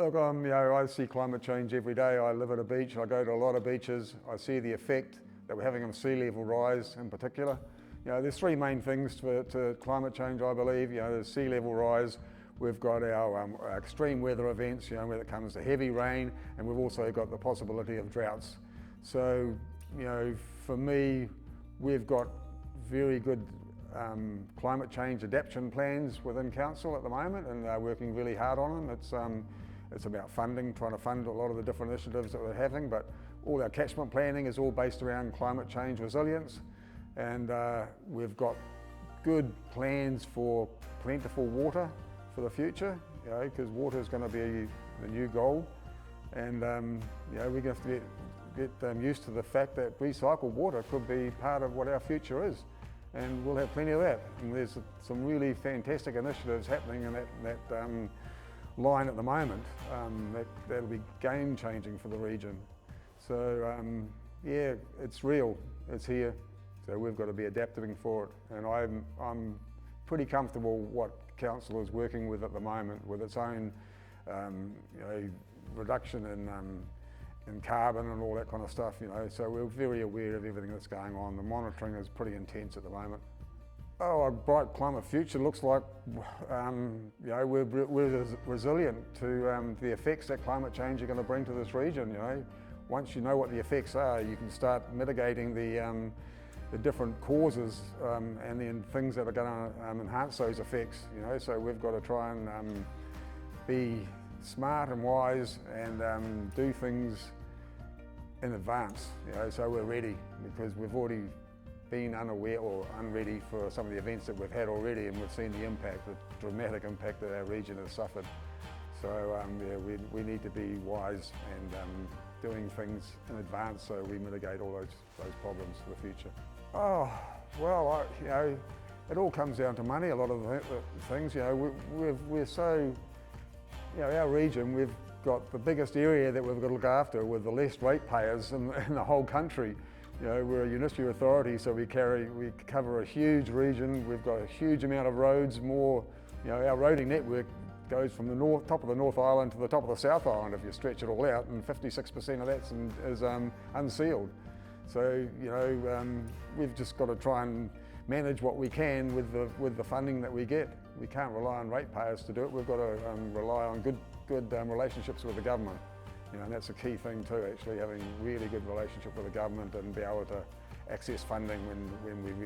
Look, I see climate change every day. I live at a beach, I go to a lot of beaches. I see the effect that we're having on sea level rise in particular. There's three main things to climate change, I believe. There's sea level rise, we've got our extreme weather events, when it comes to heavy rain, and we've also got the possibility of droughts. So, for me, we've got very good climate change adaptation plans within council at the moment, and they're working really hard on them. It's about funding, trying to fund a lot of the different initiatives that we're having, but all our catchment planning is all based around climate change resilience, and we've got good plans for plentiful water for the future, because water is going to be the new goal, and we're going to have to get used to the fact that recycled water could be part of what our future is, and we'll have plenty of that. And there's some really fantastic initiatives happening in that line at the moment that'll be game changing for the region. So yeah, it's real, it's here, so we've got to be adapting for it, and I'm pretty comfortable what council is working with at the moment, with its own reduction in carbon and all that kind of stuff, so we're very aware of everything that's going on. The monitoring is pretty intense at the moment. Oh, a bright climate future looks like we're resilient to the effects that climate change are going to bring to this region. Once you know what the effects are, you can start mitigating the different causes and then things that are going to enhance those effects. So we've got to try and be smart and wise and do things in advance. So we're ready, because we've already been unaware or unready for some of the events that we've had already, and we've seen the impact, the dramatic impact that our region has suffered. So we need to be wise and doing things in advance so we mitigate all those problems for the future. Oh, well, it all comes down to money, a lot of the things. We're so, our region, we've got the biggest area that we've got to look after with the least ratepayers in the whole country. We're a municipal authority, so we cover a huge region. We've got a huge amount of roads, more, our roading network goes from the top of the North Island to the top of the South Island if you stretch it all out, and 56% of that is unsealed. So, we've just got to try and manage what we can with the funding that we get. We can't rely on ratepayers to do it. We've got to rely on good relationships with the government. And that's a key thing too, actually, having really good relationship with the government and be able to access funding when we really